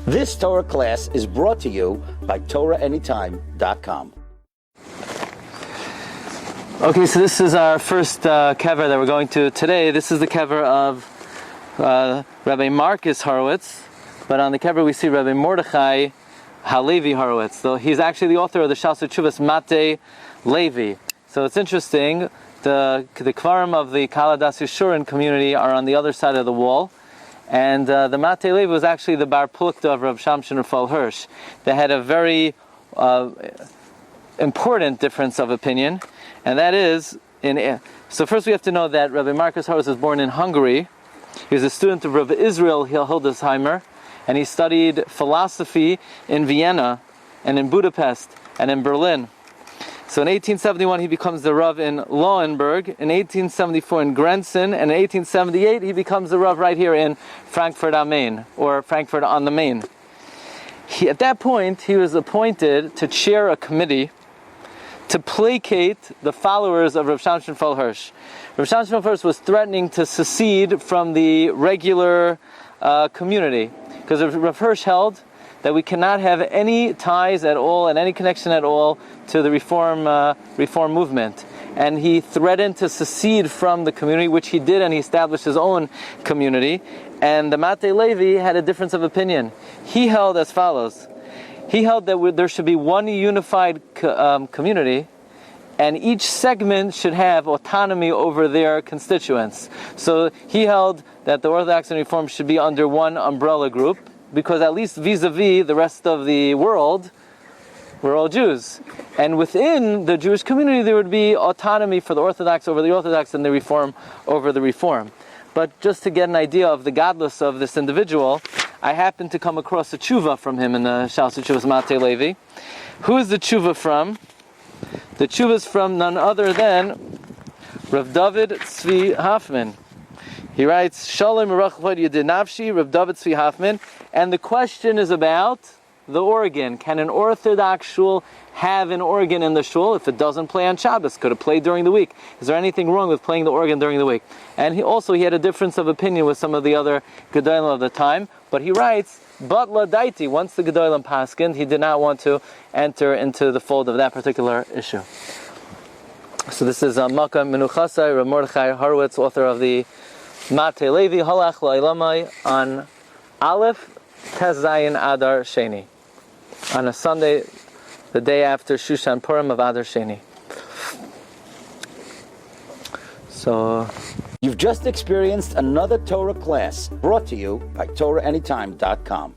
This Torah class is brought to you by TorahAnytime.com. Okay, so this is our first kever that we're going to today. This is the kever of Rabbi Marcus Horowitz, but on the kever we see Rabbi Mordechai Halevi Horowitz. So he's actually the author of the Shalsei Tshuvas Mateh Levi. So it's interesting, the kvarim of the Kaladas Yeshurin community are on the other side of the wall. And the Mateh Levi was actually the Bar Plukta of Rav Shamshon Raphael Hirsch. They had a very important difference of opinion, and that is, so first we have to know that Rabbi Marcus Horowitz was born in Hungary. He was a student of Rabbi Israel Hildesheimer, and he studied philosophy in Vienna, and in Budapest, and in Berlin. So in 1871 he becomes the Rav in Lauenburg, in 1874 in Grenzen, and in 1878 he becomes the Rav right here in Frankfurt am Main, or Frankfurt on the Main. At that point he was appointed to chair a committee to placate the followers of Rav Shamshon Raphael Hirsch. Rav Shamshon Raphael Hirsch was threatening to secede from the regular community, because Rav Hirsch held that we cannot have any ties at all and any connection at all to the reform movement. And he threatened to secede from the community, which he did, and he established his own community. And the Mateh Levi had a difference of opinion. He held as follows. He held that there should be one unified community, and each segment should have autonomy over their constituents. So he held that the Orthodox and Reform should be under one umbrella group, because at least vis-a-vis the rest of the world, we're all Jews. And within the Jewish community there would be autonomy for the Orthodox over the Orthodox and the Reform over the Reform. But just to get an idea of the godless of this individual, I happened to come across a tshuva from him in the Shalsei Tshuvas Mateh Levi. Who is the tshuva from? The tshuva is from none other than Rav David Tzvi Hoffman. He writes, Shalom Merachot Yedinavshi, Rav David Tzvi Hoffman, and the question is about the organ. Can an Orthodox shul have an organ in the shul if it doesn't play on Shabbos? Could it play during the week? Is there anything wrong with playing the organ during the week? And he had a difference of opinion with some of the other Gedolim of the time, but he writes, but Ladaiti, once the Gedolim paskined, he did not want to enter into the fold of that particular issue. So this is Malka Menuchasai, Rav Mordechai Horowitz, author of the Mateh Levi Halach La'ilamai on Aleph Tes Zayin Adar Sheni, on a Sunday, the day after Shushan Purim of Adar Sheni. So, You've just experienced another Torah class brought to you by TorahAnytime.com.